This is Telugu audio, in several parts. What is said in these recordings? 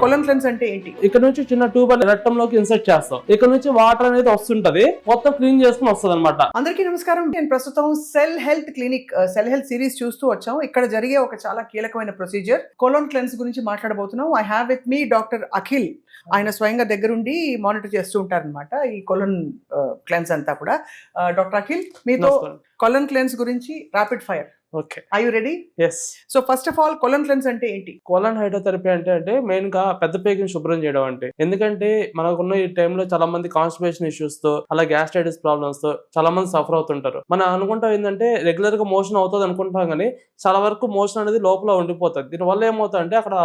కొలన్ క్లెన్స్ అంటే ఏంటి? ఇక్కడ నుంచి చిన్న ట్యూబ్ రక్తంలోకి ఇన్సర్ట్ చేస్తాం. ఇక్కడ నుంచి వాటర్ అనేది వస్తుంటది, మొత్తం క్లీన్ చేసుకుని వస్తుంది అనమాట. అందరికీ నమస్కారం. నేను ప్రస్తుతం cell health clinic cell health series చూస్తూ వచ్చాం. ఇక్కడ జరిగే ఒక చాలా కీలకమైన ప్రొసీజర్ కొలన్ క్లెన్స్ గురించి మాట్లాడబోతున్నాం. I have with me doctor Akhil. ఆయన స్వయంగా దగ్గరుండి మానిటర్ చేస్తూ ఉంటారనమాట ఈ కొలన్ క్లెన్స్ అంతా కూడా. డాక్టర్ అఖిల్, మీతో కొలన్ క్లెన్స్ గురించి rapid fire. Okay, are you ready? Yes. So first of all colon cleanse అంటే ఏంటి? కోలన్ హైడ్రోథెరపీ అంటే మెయిన్ గా పెద్ద పేగుని శుభ్రం చేయడం అంటే. ఎందుకంటే మనకున్న ఈ టైంలో చాలా మంది కాన్స్టిపేషన్ ఇష్యూస్ తో, అలా గ్యాస్ట్రైటిస్ ప్రాబ్లమ్స్ తో చాలా మంది సఫర్ అవుతుంటారు. మనం అనుకుంటాం ఏంటంటే రెగ్యులర్ గా మోషన్ అవుతుంది అనుకుంటాం, కానీ చాలా వరకు మోషన్ అనేది లోపల ఉండిపోతుంది. దీనివల్ల ఏమవుతుందంటే అక్కడ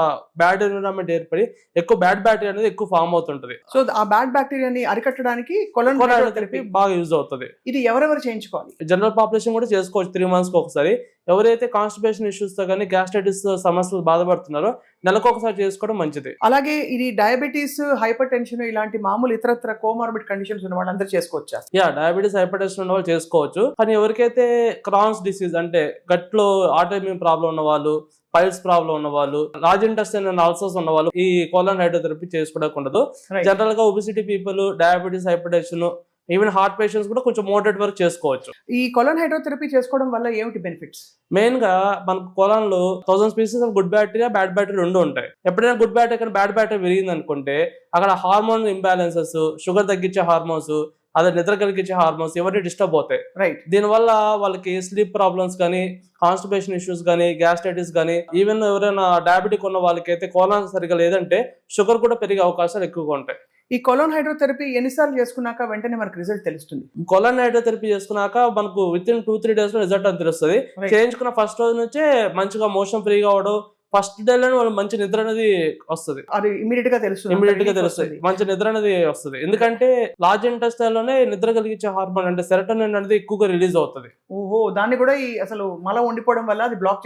బ్యాడ్ ఎన్విరాన్మెంట్ ఏర్పడి ఎక్కువ బ్యాడ్ బ్యాక్టీరియా అనేది ఎక్కువ ఫామ్ అవుతుంటది. సో ఆ బ్యాడ్ బ్యాక్టీరియాని అరికట్టడానికి కొలన్ హైడ్రోథెరపీ బాగా యూజ్ అవుతుంది. ఇది ఎవరెవరు చేయించుకోవాలి? జనరల్ పాపులేషన్ కూడా చేసుకోవచ్చు 3 months కి ఒకసారి. ఎవరైతే కాన్స్టిపేషన్ ఇష్యూస్ తో కానీ గ్యాస్ట్రైటిస్ సమస్యలు బాధపడుతున్నారో నెలకు ఒకసారి చేసుకోవడం మంచిది. అలాగే ఇది డయాబెటీస్, హైపర్ టెన్షన్ ఇలాంటి మామూలు ఇతరత్ర కోమార్బిడ్ కండిషన్స్ ఉన్న వాళ్ళందరూ చేసుకోవచ్చా? డయాబెటీస్, హైపర్ టెన్షన్ ఉన్న వాళ్ళు చేసుకోవచ్చు. కానీ ఎవరికైతే క్రాన్స్ డిసీజ్ అంటే గట్లో ఆటోఇమ్యూన్ ప్రాబ్లం ఉన్న వాళ్ళు, పైల్స్ ప్రాబ్లం ఉన్న వాళ్ళు, లార్జ్ ఇంటెస్టైన్ అల్సర్స్ ఉన్న వాళ్ళు ఈ కోలన్ హైడ్రోథెరపీ చేసుకోవడానికి ఉండదు. జనరల్ గా obesity people, diabetes, hyper tension, even heart patients కూడా కొంచెం మోడరేట్ వరకు చేసుకోవచ్చు. ఈ కొలన్ హైడ్రోథెరపీ చేసుకోవడం వల్ల ఏమిటి బెనిఫిట్స్? మెయిన్ గా మనకు కొలన్ లో 1000 species of good bacteria, bad bacteria రెండు ఉంటాయి. ఎప్పుడైనా గుడ్ బ్యాక్టీరియా కానీ బ్యాడ్ బ్యాక్టీరియా పెరిగింది అనుకుంటే అక్కడ హార్మోన్ ఇంబ్యాలెన్సెస్, షుగర్ తగ్గించే హార్మోన్స్, అదే నిద్ర కలిగించే హార్మోన్స్ ఎవరి డిస్టర్బ్ అవుతాయి. రైట్. దీనివల్ల వాళ్ళకి స్లీప్ ప్రాబ్లమ్స్ కానీ, కాన్స్టిపేషన్ ఇష్యూస్ కానీ, గ్యాస్ట్రైటిస్ కానీ, ఈవెన్ ఎవరైనా డయాబెటిక్ ఉన్న వాళ్ళకైతే కోలన్ సరిగా లేదంటే షుగర్ కూడా పెరిగే అవకాశాలు ఎక్కువగా ఉంటాయి. ఈ కొలన్ హైడ్రోథెరపీ ఎన్నిసార్లు చేసుకున్నాక వెంటనే మనకు రిజల్ట్ తెలుస్తుంది? కొలన్ హైడ్రోథెరపీ చేసుకున్నాక మనకు విత్ ఇన్ 2-3 days లో రిజల్ట్ అని తెలుస్తుంది. చేయించుకున్న ఫస్ట్ రోజు నుంచే మంచిగా మోషన్ ఫ్రీగా అవడం, ఫస్ట్ డే లోనే వాళ్ళు మంచి నిద్ర అనేది వస్తుంది. అది ఇమీడియట్ గా తెలుస్తుంది. మంచి నిద్ర అనేది వస్తుంది. ఎందుకంటే లార్జ్ ఇంటెస్టైన్ లోనే నిద్ర కలిగించే హార్మోన్ అంటే సెరటోనిన్ అనేది ఎక్కువగా రిలీజ్ అవుతుంది. ఓహో, దాన్ని కూడా ఈ అసలు మల ఉండిపోవడం వల్ల అది బ్లాక్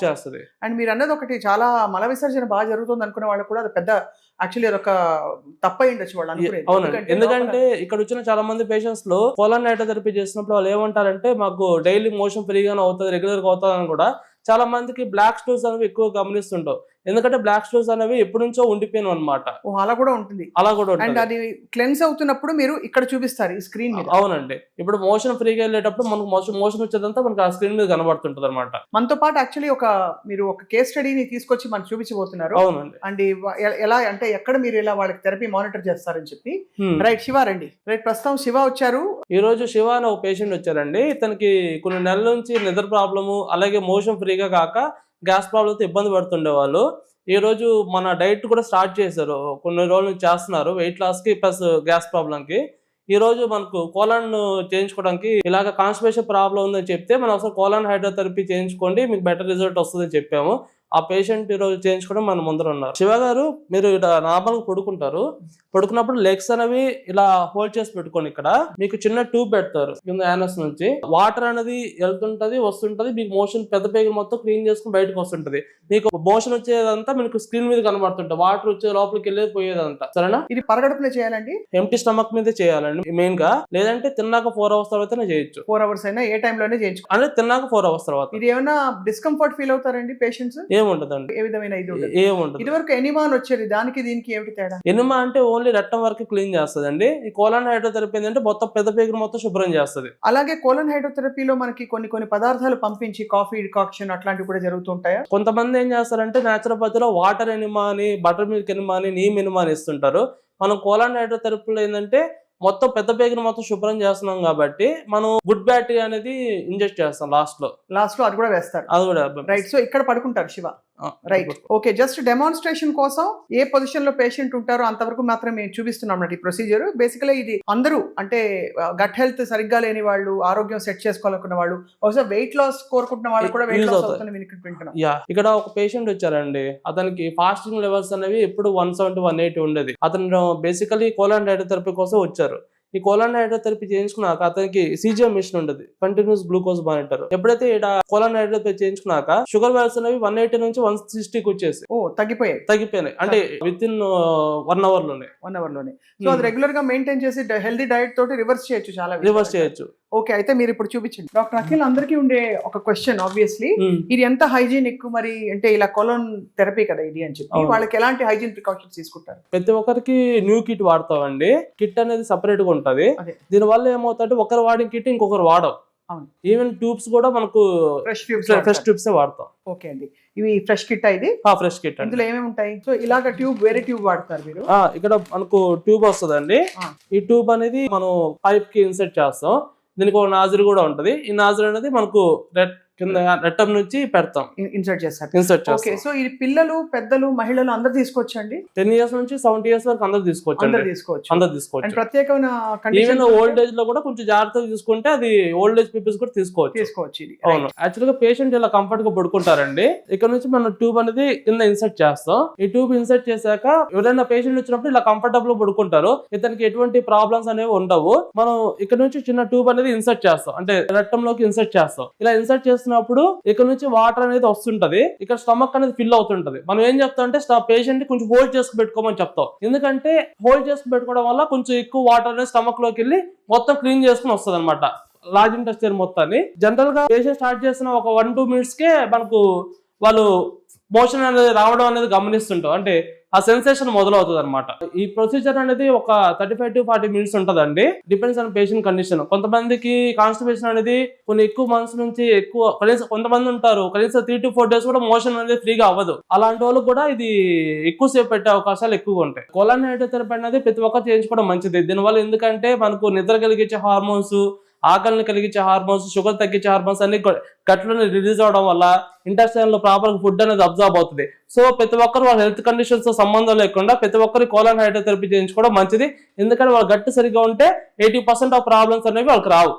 చేస్తుంది. అండ్ మీరు అన్నది ఒకటి, చాలా మల విసర్జన బాగా జరుగుతుంది అనుకునే వాళ్ళకి కూడా అది పెద్ద యాక్చువల్లీ అదొక తప్పై ఉండొచ్చు వాళ్ళు అనుకునేది. అవునండి, ఎందుకంటే ఇక్కడ వచ్చిన చాలా మంది పేషెంట్స్ లో కోలన్ హైడ్రోథెరపీ చేసినప్పుడు వాళ్ళు ఏమంటారంటే మాకు డైలీ మోషన్ ఫ్రీగానే అవుతుంది, రెగ్యులర్ గా అవుతుంది అని కూడా. చాలా మందికి బ్లాక్ స్టూల్స్ అనేవి ఎక్కువ గమనిస్తుంటాం. ఎందుకంటే బ్లాక్ స్టూల్స్ అనేవి ఎప్పటి నుంచో ఉండిపోయిన అనమాట. అలా కూడా ఉంటుంది. అండ్ అది క్లెన్స్ అవుతున్నప్పుడు మీరు ఇక్కడ చూపిస్తారు ఈ స్క్రీన్ మీద. అవునండి, ఇప్పుడు మోషన్ ఫ్రీగా వెళ్ళేటప్పుడు మనకు మోషన్ వచ్చేదంతా మనకు ఆ స్క్రీన్ మీద కనబడుతుంటది అనమాట. మనతో పాటు యాక్చువల్లీ మీరు ఒక కేస్ స్టడీని తీసుకొచ్చి మనకు చూపించబోతున్నారు. అవునండి. అండ్ ఎలా అంటే ఎక్కడ మీరు ఇలా వాళ్ళకి థెరపీ మానిటర్ చేస్తారని చెప్పి. రైట్, శివ రండి. రైట్, ప్రస్తుతం శివ వచ్చారు. ఈ రోజు శివ అని ఒక పేషెంట్ వచ్చారండి. ఇతనికి కొన్ని నెలల నుంచి నిద్ర ప్రాబ్లము, అలాగే మోషన్ ఫ్రీగా కాక గ్యాస్ ప్రాబ్లంతో ఇబ్బంది పడుతుండే వాళ్ళు. ఈ రోజు మన డైట్ కూడా స్టార్ట్ చేశారు, కొన్ని రోజుల నుంచి చేస్తున్నారు, వెయిట్ లాస్ కి ప్లస్ గ్యాస్ ప్రాబ్లం కి. ఈ రోజు మనకు కోలన్ చేయించుకోవడానికి ఇలాగ కాన్స్టిపేషన్ ప్రాబ్లం ఉందని చెప్తే మనం ఒకసారి కోలన్ హైడ్రోథెరపీ చేయించుకోండి, మీకు బెటర్ రిజల్ట్ వస్తుందని చెప్పాము. ఆ పేషెంట్ ఈ రోజు చేయించుకోవడం మన ముందర ఉన్నారు. శివ గారు, మీరు ఇలా నార్మల్ గా పడుకుంటారు, పడుకున్నప్పుడు లెగ్స్ అనేవి ఇలా హోల్డ్ చేసి పెట్టుకోండి. ఇక్కడ మీకు చిన్న ట్యూబ్ పెడతారు కింద యానస్ నుంచి, వాటర్ అనేది వెళ్తుంటది వస్తుంటది, మీకు మోషన్ పెద్ద పేగులు మొత్తం క్లీన్ చేసుకుని బయటకు వస్తుంటది. మీకు మోషన్ వచ్చేదంతా మీకు స్క్రీన్ మీద కనబడుతుంటది, వాటర్ వచ్చే లోపలికి వెళ్ళేది పోయేదంతా. సరేనా? ఇది పరగడుపునే చేయాలండి? ఎంప్టీ స్టమక్ మీద చేయాలండి మెయిన్ గా. లేదంటే తిన్నాక 4 hours తర్వాతనే చేయొచ్చు. 4 hours అయినా ఏ టైం లోనే చేయించుకో. అంటే తిన్నాక 4 hours తర్వాత. ఇది ఏమైనా డిస్కంఫర్ట్ ఫీల్ అవుతారండి పేషెంట్స్? ఏముంటదండి, ఏ విధమైన ఏముంటది. ఇదివరకు ఎనిమా అని వచ్చేది, దానికి దీనికి ఏమిటి తేడా? ఎనిమా అంటే ఓన్లీ రక్తం వరకు క్లీన్ చేస్తుందండి. ఈ కోలన్ హైడ్రోథెరపీ ఏంటంటే మొత్తం పెద్ద పేగులు మొత్తం శుభ్రం చేస్తుంది. అలాగే కోలన్ హైడ్రోథెరపీలో మనకి కొన్ని పదార్థాలు పంపించి కాఫీ డికాక్షన్ అట్లాంటివి కూడా జరుగుతుంటాయా? కొంతమంది ఏం చేస్తారంటే న్యాచురోపతిలో వాటర్ ఎనిమా అని, బటర్ మిల్క్ ఎనిమా అని, నీమ్ ఎనిమా అని ఇస్తుంటారు. మనం కోలన్ హైడ్రోథెరపీలో ఏంటంటే మొత్తం పెద్ద పేగును మొత్తం శుభ్రం చేస్తున్నాం కాబట్టి మనం గుడ్ బ్యాక్టీరియా అనేది ఇంజెక్ట్ చేస్తాం లాస్ట్ లో అది కూడా వేస్తారు. అది కూడా రైట్. సో ఇక్కడ పడుకుంటారు Shiva. Right, okay. Just demonstration కోసం ఏ పొజిషన్ లో పేషెంట్ ఉంటారో అంతవరకు మాత్రమే చూపిస్తున్నాం ఈ ప్రొసీజర్. బేసికలీ ఇది అందరూ అంటే గట్ హెల్త్ సరిగ్గా లేని వాళ్ళు, ఆరోగ్యం సెట్ చేసుకోవాలనుకున్న వాళ్ళు, బహుశా వెయిట్ లాస్ కోరుకుంటున్న వాళ్ళు కూడా వెయిట్ లాస్ అవుతుందని వింటున్నాం. ఇక్కడ ఒక పేషెంట్ వచ్చారండి, అతనికి ఫాస్టింగ్ లెవెల్స్ అనేవి ఎప్పుడు 170-180 ఉండేది. అతను బేసికలీ కోలన్ హైడ్రోథెరపీ కోసం వచ్చారు. ఈ కోలాన్ హైడ్రోథెరపీ చేయించుకున్నాక అతనికి సీజిఎం మిషన్ ఉంటుంది, కంటిన్యూస్ గ్లూకోజ్ మానిటర్. ఎప్పుడైతే ఇక్కడ కోలాన్ హైడ్రోథెరపీ చేయించుకున్నాక షుగర్ వాల్యూస్ అనేవి 180 నుంచి 160కి వచ్చేసి తగ్గిపోయినాయి. అంటే విత్ ఇన్ 1 అవర్ లోనే. సో అది రెగ్యులర్ గా మెయింటైన్ చేసి హెల్దీ డైట్ తోటి రివర్స్ చేయొచ్చు, చాలా రివర్స్ చేయొచ్చు. ఓకే, అయితే మీరు ఇప్పుడు చూపించండి. డాక్టర్ అఖిల్, అందరికీ ఉండే ఒక క్వశ్చన్ ఆబ్వియస్లీ, ఇది ఎంత హైజీనిక్ మరి, అంటే ఇలా కొలోన్ థెరపీ కదా ఇది అని చెప్పి, వాళ్ళకి ఎలాంటి హైజీన్ ప్రికాషన్స్ తీసుకుంటారు? ప్రతి ఒక్కరికి న్యూ కిట్ వాడతామండి. కిట్ అనేది సెపరేట్ గా ఉంటది. దీని వల్ల ఏమవుతుందంటే ఒకరు వాడిన కిట్ ఇంకొకరు వాడవు. ఈవెన్ ట్యూబ్స్ కూడా మనకు ఫ్రెష్ ట్యూబ్స్ వాడతాం. ఓకే అండి, ఇవి ఫ్రెష్ కిట్ ఇది? Fresh kit. ఇందులో ఏమేమి ఉంటాయి? సో ఇలాగ ట్యూబ్, వేరే ట్యూబ్ వాడతారు మీరు? ఇక్కడ మనకు ట్యూబ్ వస్తుందండి. ఈ ట్యూబ్ అనేది మనం పైప్ కి ఇన్సర్ట్ చేస్తాం. దీనికి ఒక నాజిల్ కూడా ఉంటది. ఈ నాజిల్ అనేది మనకు కింద రెట్టం నుంచి పెడతాం, ఇన్సర్ట్ చేస్తాం. ఓకే, సో ఇది పిల్లలు, పెద్దలు, మహిళలు అందరు తీసుకోవచ్చండి? 10 years నుంచి 70 years వరకు అందరు తీసుకోవచ్చు. ప్రత్యేకమైన ఈవెన్ ఓల్డ్ ఏజ్ లో కూడా కొంచెం జాగ్రత్తగా తీసుకుంటే అది ఓల్డ్ ఏజ్ పీపుల్స్ కూడా తీసుకోవచ్చు. అవును, యాక్చువల్ గా పేషెంట్ ఇలా కంఫర్ట్ గా పడుకుంటారండి. ఇక్కడ నుంచి మనం ట్యూబ్ అనేది కింద ఇన్సర్ట్ చేస్తాం. ఈ ట్యూబ్ ఇన్సర్ట్ చేశాక ఎవరైనా పేషెంట్ వచ్చినప్పుడు ఇలా కంఫర్టబుల్ గా పడుకుంటారు. ఇతనికి ఎటువంటి ప్రాబ్లమ్స్ అనేవి ఉండవు. మనం ఇక్కడ నుంచి చిన్న ట్యూబ్ అనేది ఇన్సర్ట్ చేస్తాం, అంటే రక్తంలోకి ఇన్సర్ట్ చేస్తాం. ఇలా ఇన్సర్ట్ చేసినప్పుడు ఇక్కడ నుంచి వాటర్ అనేది వస్తుంటది, ఇక్కడ స్టమక్ అనేది ఫిల్ అవుతుంటది. మనం ఏం చెప్తాం అంటే పేషెంట్ ని కొంచెం హోల్డ్ చేసుకు పెట్టుకోమని చెప్తాం. ఎందుకంటే హోల్డ్ చేసుకు పెట్టుకోవడం వల్ల కొంచెం ఎక్కువ వాటర్ అనేది స్టమక్ లోకి వెళ్ళి మొత్తం క్లీన్ చేసుకుని వస్తుంది అనమాట, లార్జ్ ఇంటెస్టైన్ మొత్తాన్ని. జనరల్ గా పేషెంట్ స్టార్ట్ చేసిన ఒక 1-2 minutes కే మనకు వాళ్ళు మోషన్ అనేది రావడం అనేది గమనిస్తుంటాం, అంటే ఆ సెన్సేషన్ మొదలవుతుంది అనమాట. ఈ ప్రొసీజర్ అనేది ఒక 35 to 40 minutes ఉంటదండి, డిపెండ్స్ ఆన్ పేషెంట్ కండిషన్. కొంతమందికి కాన్స్టిపేషన్ అనేది కొన్ని ఎక్కువ మంత్స్ నుంచి ఎక్కువ, కనీసం కొంతమంది ఉంటారు కనీసం 3 to 4 days కూడా మోషన్ అనేది ఫ్రీగా అవ్వదు. అలాంటి వాళ్ళకి కూడా ఇది ఎక్కువసేపు పెట్టే అవకాశాలు ఎక్కువగా ఉంటాయి. కోలాన్ హైడ్రోథెరపీ అనేది ప్రతి ఒక్కరు చేయించుకోవడం మంచిది. దీనివల్ల ఎందుకంటే మనకు నిద్ర కలిగించే హార్మోన్స్, ఆకలిని కలిగించే హార్మోన్స్, షుగర్ తగ్గించే హార్మోన్స్ అన్ని గట్లను రిలీజ్ అవడం వల్ల ఇంటెస్టైన్ లో ప్రాపర్ ఫుడ్ అనేది అబ్జర్వ్ అవుతుంది. సో ప్రతి ఒక్కరు వాళ్ళ హెల్త్ కండిషన్స్ తో సంబంధం లేకుండా ప్రతి ఒక్కరు కోలాన్ హైడ్రోథెరపీ చేయించుకోవడం మంచిది. ఎందుకంటే వాళ్ళ గట్టు సరిగా ఉంటే 80% ఆఫ్ ప్రాబ్లమ్స్ అనేవి వాళ్ళకి రావు.